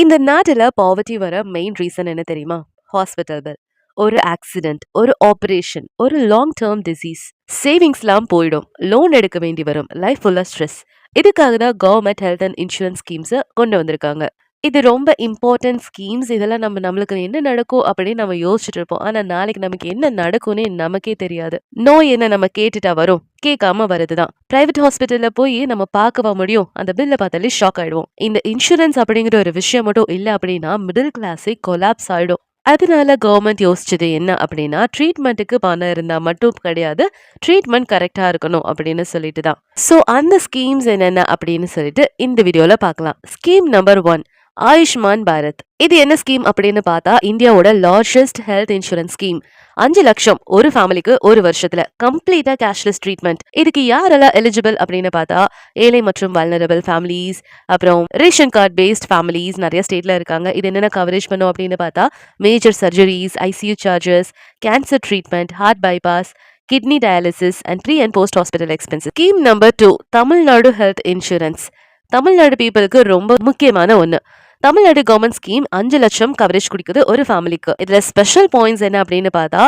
இந்த நாட்டுல பாவர்ட்டி வர மெயின் ரீசன் என்ன தெரியுமா? Hospital bill. ஒரு ஆக்சிடென்ட், ஒரு ஆபரேஷன், ஒரு லாங் டேர்ம் டிசீஸ். சேவிங்ஸ்லாம் போயிடும். லோன் எடுக்க வேண்டி வரும். லைஃப் ஃபுல்லா ஸ்ட்ரெஸ். இதுக்காக தான் கவர்மெண்ட் ஹெல்த் அண்ட் இன்சூரன்ஸ் ஸ்கீம்ஸ கொண்டு வந்திருக்காங்க. இது ரொம்ப இம்பார்ட்டன்ட் ஸ்கீம்ஸ். இதெல்லாம் நம்மளுக்கு என்ன நடக்கும் அப்படின்னு நம்ம யோசிச்சுட்டு இருப்போம். ஆனா நாளைக்கு நமக்கு என்ன நடக்கும்னே நமக்கே தெரியாது. நோய் என்ன நம்ம கேட்டுட்டா வரும்? கேட்காம வருதுதான். பிரைவேட் ஹாஸ்பிட்டல்ல போய் நம்ம பார்க்கவா முடியும்? அந்த பில்ல பார்த்தாலே ஷாக் ஆயிடுவோம். இந்த இன்சூரன்ஸ் அப்படிங்கிற ஒரு விஷயம் மட்டும் இல்ல அப்படின்னா மிடில் கிளாஸே கொலாப்ஸ் ஆயிடும். அதனால கவர்மெண்ட் யோசிச்சது என்ன அப்படின்னா ட்ரீட்மெண்ட்டுக்கு பணம் இருந்தா மட்டும் கிடையாது, ட்ரீட்மெண்ட் கரெக்டா இருக்கணும் அப்படின்னு சொல்லிட்டு தான். ஸோ அந்த ஸ்கீம்ஸ் என்னென்ன அப்படின்னு சொல்லிட்டு இந்த வீடியோல பார்க்கலாம். Scheme number 1, Ayushman Bharat. இது என்ன ஸ்கீம் அப்படின்னு பார்த்தா இந்தியாவோட லார்ஜஸ்ட் ஹெல்த் இன்சூரன்ஸ் ஸ்கீம். 5 லட்சம் ஒரு ஃபேமிலிக்கு ஒரு வருஷத்துல கம்ப்ளீட்டா கேஷ்லெஸ் ட்ரீட்மெண்ட். இதுக்கு யாரெல்லாம் எலிஜிபிள் அப்படின்னு பார்த்தா ஏழை மற்றும் வல்னரபிள் ஃபேமிலிஸ், அப்புறம் ரேஷன் கார்டு பேஸ்ட் ஃபேமிலிஸ் நிறைய ஸ்டேட்ல இருக்காங்க. இது என்னென்ன கவரேஜ் பண்ணும் அப்படின்னு பார்த்தா major surgeries, ICU charges, cancer treatment, heart bypass, kidney dialysis and pre and post hospital expenses. Scheme number 2, Tamil Nadu health insurance. Tamil Nadu பீப்புளுக்கு ரொம்ப முக்கியமான ஒன்று. தமிழ்நாடு கவர்மெண்ட் ஸ்கீம் 5 லட்சம் கவரேஜ் கொடுக்குது ஒரு ஃபேமிலிக்கு. இதுல ஸ்பெஷல் பாயிண்ட்ஸ் என்ன அப்படின்னு பார்த்தா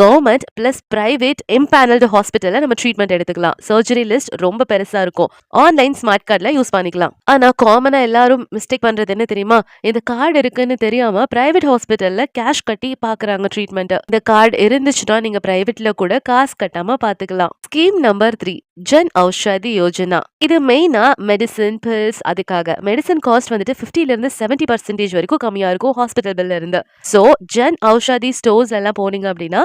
கவர்மெண்ட் பிளஸ் பிரைவேட் எம்பேனல்டு ஹாஸ்பிட்டல்ல நம்ம ட்ரீட்மெண்ட் எடுத்துக்கலாம். சர்ஜரி லிஸ்ட் ரொம்ப பெருசா இருக்கும். ஆன்லைன் ஸ்மார்ட் கார்டுல யூஸ் பண்ணிக்கலாம். ஆனா காமனா எல்லாரும் மிஸ்டேக் பண்றது என்ன தெரியுமா? இந்த கார்டு இருக்குன்னு தெரியாம பிரைவேட் ஹாஸ்பிட்டல்ல கேஷ் கட்டி பாக்குறாங்க ட்ரீட்மெண்ட். இந்த கார்டு இருந்துச்சுன்னா நீங்க பிரைவேட்ல கூட காசு கட்டாம பாத்துக்கலாம். Scheme number 3, Jan Aushadhi Yojana. இது மெயினா மெடிசன், பில்ஸ். அதுக்காக மெடிசன் காஸ்ட் வந்துட்டு 50ல இருந்து 70% வரைக்கும் கம்மியா இருக்கும் ஹாஸ்பிட்டல் பில்ல இருந்து. சோ ஜன் ஔஷதி ஸ்டோர்ஸ் எல்லாம் போனீங்க அப்படின்னா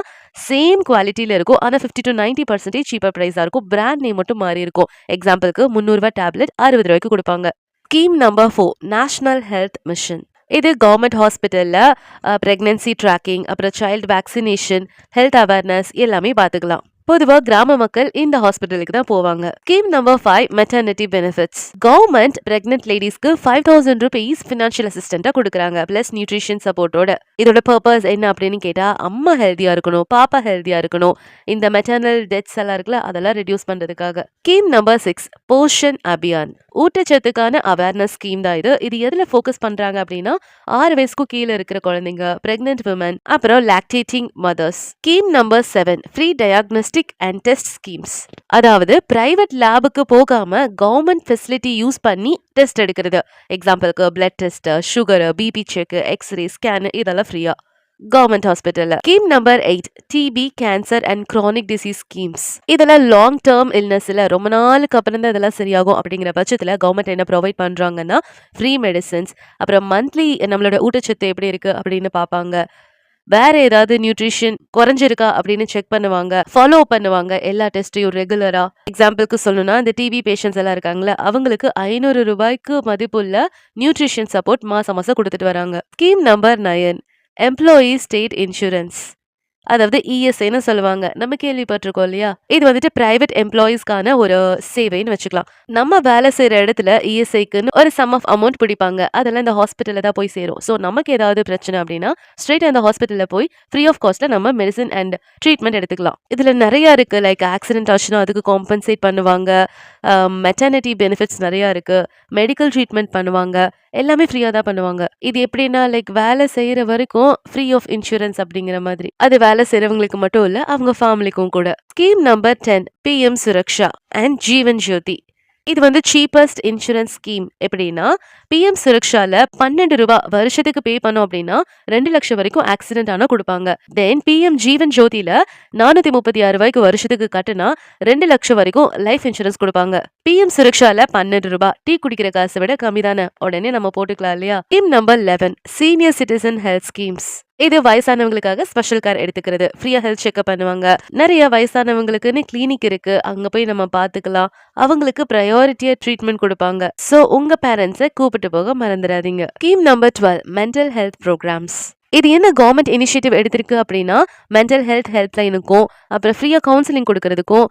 சேம் குவாலிட்டியில இருக்கும். ஆனா 50 to 90% சீப்பர் பிரைஸா இருக்கும். பிராண்ட் நேம் மட்டும் மாறி இருக்கும். எக்ஸாம்பிளுக்கு 300 ரூபாய் டேப்லெட் 60 ரூபாய்க்கு கொடுப்பாங்க. Scheme number 4, national health mission. இது கவர்மெண்ட் ஹாஸ்பிட்டல்ல பிரெக்னன்சி ட்ராக்கிங், அப்புறம் சைல்டு வேக்சினேஷன், ஹெல்த் அவேர்னஸ் எல்லாமே பாத்துக்கலாம். பொதுவா கிராம மக்கள் இந்த ஹாஸ்பிட்டலுக்கு தான் போவாங்க. Scheme number 5, maternity benefits. Government pregnant லேடிஸ்க்கு 5000 rupees ஃபினான்ஷியல் அசிஸ்டன்டா கொடுக்குறாங்க. பிளஸ் நியூட்ரிஷன் சப்போர்ட்டோட. இதோட பர்பஸ் என்ன அப்படின்னு கேட்டா அம்மா ஹெல்தியா இருக்கணும், பாப்பா ஹெல்தியா இருக்கணும். இந்த மெட்டர்னல் டெத்ஸ் எல்லாம் இருக்குல்ல அதெல்லாம் ரெடியூஸ் பண்றதுக்காக. Scheme number 6, Poshan Abhiyan. ஊட்டச்சத்துக்கான அவேர்னஸ் ஸ்கீம் தான் இது. இது எதுல ஃபோக்கஸ் பண்றாங்க அப்படின்னா 6 வயசுக்கு கீழே இருக்கிற குழந்தைங்க, பிரெக்னன்ட் விமன், அப்புறம் lactating mothers. Scheme number 7, free diagnostic and test schemes. அதாவது பிரைவேட் லேபுக்கு போகாம கவர்மெண்ட் ஃபெசிலிட்டி யூஸ் பண்ணி டெஸ்ட் எடுக்கிறது. எக்ஸாம்பிளுக்கு blood test, sugar, BP check, X ray, scan இதெல்லாம் ஃப்ரீயா கவர்மெண்ட் ஹாஸ்பிட்டல்ல. Scheme number 8, TB, cancer and chronic disease schemes. இதெல்லாம் லாங் டேர்ம் இல்னஸ்ல ரொம்ப நாளுக்கு அப்புறம் தான் இதெல்லாம் சரியாகும் அப்படிங்கிற பட்சத்துல கவர்மெண்ட் என்ன ப்ரொவைட் பண்றாங்கன்னா ஃப்ரீ மெடிசன்ஸ், அப்புறம் மந்த்லி நம்மளோட ஊட்டச்சத்து எப்படி இருக்கு அப்படின்னு பார்ப்பாங்க. வேற ஏதாவது நியூட்ரிஷன் குறைஞ்சிருக்கா அப்படின்னு செக் பண்ணுவாங்க, ஃபாலோ பண்ணுவாங்க எல்லா டெஸ்டையும் ரெகுலரா. எக்ஸாம்பிளுக்கு சொல்லணும்னா இந்த டிபி பேஷண்ட்ஸ் எல்லாம் இருக்காங்களா அவங்களுக்கு 500 ரூபாய்க்கு மதிப்புள்ள நியூட்ரிஷன் சப்போர்ட் மாசம் மாசம் கொடுத்துட்டு வராங்க. Scheme number 9, employee state insurance. அதாவது இஎஸ்ஐன்னு சொல்லுவாங்க. நம்ம கேள்விப்பட்டிருக்கோம் இல்லையா? இது வந்துட்டு பிரைவேட் எம்ப்ளாயிஸ்க்கான ஒரு சேவைன்னு வச்சுக்கலாம். நம்ம வேலை செய்யற இடத்துல இஎஸ்ஐக்குன்னு ஒரு சம் ஆஃப் அமௌண்ட் பிடிப்பாங்க. அதெல்லாம் இந்த ஹாஸ்பிட்டல்ல தான் போய் சேரும். ஸோ நமக்கு ஏதாவது பிரச்சனை அப்படின்னா ஸ்ட்ரெயிட் அந்த ஹாஸ்பிட்டல்ல போய் ஃப்ரீ ஆஃப் காஸ்ட்ல நம்ம மெடிசன் அண்ட் ட்ரீட்மெண்ட் எடுத்துக்கலாம். இதுல நிறைய இருக்கு. லைக் ஆக்சிடென்ட் ஆச்சுன்னா அதுக்கு காம்பன்சேட் பண்ணுவாங்க. மெட்டர்னிட்டி பெனிஃபிட்ஸ் நிறைய இருக்கு. மெடிக்கல் ட்ரீட்மெண்ட் பண்ணுவாங்க. எல்லாமே ஃப்ரீயா தான் பண்ணுவாங்க. இது எப்படின்னா லைக் வேலை செய்யற வரைக்கும் ஃப்ரீ ஆஃப் இன்சூரன்ஸ் அப்படிங்கிற மாதிரி. அது வேலை செய்யறவங்களுக்கு மட்டும் இல்ல அவங்க ஃபேமிலிக்கும் கூட. Scheme number 10, PM Suraksha and Jeevan Jyoti. இது வந்து சீப்பஸ்ட் இன்சூரன்ஸ் ஸ்கீம். எப்படின்னா பிஎம் சுரக்ஷால 12 ரூபாய் வருஷத்துக்கு பே பண்ணோம் அப்படின்னா 2 லட்சம் வரைக்கும் ஆக்சிடென்ட் ஆனா கொடுப்பாங்க. தென் பிஎம் ஜீவன் ஜோதியில 436 ரூபாய்க்கு வருஷத்துக்கு கட்டுனா 2 லட்சம் வரைக்கும் லைஃப் இன்சூரன்ஸ் கொடுப்பாங்க. பிஎம் சுரக்ஷால 12 ரூபாய் டீ குடிக்கிற காசை விட கம்மி தானே, உடனே நம்ம போட்டுக்கலாம் இல்லையா? Scheme number 11, senior citizen health schemes. இது வயசானவங்களுக்காக ஸ்பெஷல் கேர் எடுத்துக்கிறது. ஃப்ரீயா ஹெல்த் செக்அப் பண்ணுவாங்க. நிறைய வயசானவங்களுக்குன்னு கிளினிக் இருக்கு. அங்க போய் நம்ம பாத்துக்கலாம். அவங்களுக்கு ப்ரையாரிட்டியா ட்ரீட்மெண்ட் கொடுப்பாங்க. சோ உங்க பேரண்ட்ஸை கூப்பிட்டு போக மறந்துடாதீங்க. Scheme number 12, mental health programmes. இது என்ன கவர்மெண்ட் இனிஷியேட்டிவ் எடுத்திருக்கு அப்படின்னா, மென்டல் ஹெல்த் ஹெல்ப்லைனுக்கும், அப்புறம் ஃப்ரீயா கவுன்சிலிங் குடுக்கறதுக்கும்,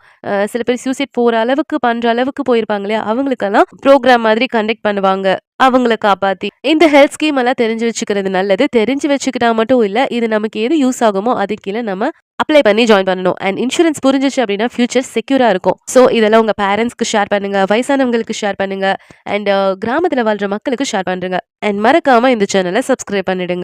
சில பேர் சூசைட் போற அளவுக்கு பண்ற அளவுக்கு போயிருப்பாங்க இல்லையா? அவங்களுக்கெல்லாம் ப்ரோகிராம் மாதிரி கண்டக்ட் பண்ணுவாங்க. அவங்கள காப்பாத்தி. இந்த ஹெல்த் ஸ்கீம் எல்லாம் தெரிஞ்சு வச்சுக்கிறது நல்லது. தெரிஞ்சு வச்சுக்கிட்டா மட்டும் இல்ல, இது நமக்கு எது யூஸ் ஆகுமோ அதுக்கு கீழ நம்ம அப்ளை பண்ணி ஜாயின் பண்ணணும். அண்ட் இன்சூரன்ஸ் புரிஞ்சுச்சு அப்படின்னா ஃபியூச்சர் செக்யூரா இருக்கும். ஸோ இதெல்லாம் உங்க பேரண்ட்ஸ்க்கு ஷேர் பண்ணுங்க, வயசானவங்களுக்கு ஷேர் பண்ணுங்க, அண்ட் கிராமத்துல வாழ்ற மக்களுக்கு ஷேர் பண்றங்க. அண்ட் மறக்காம இந்த சேனல சப்ஸ்கிரைப் பண்ணிடுங்க.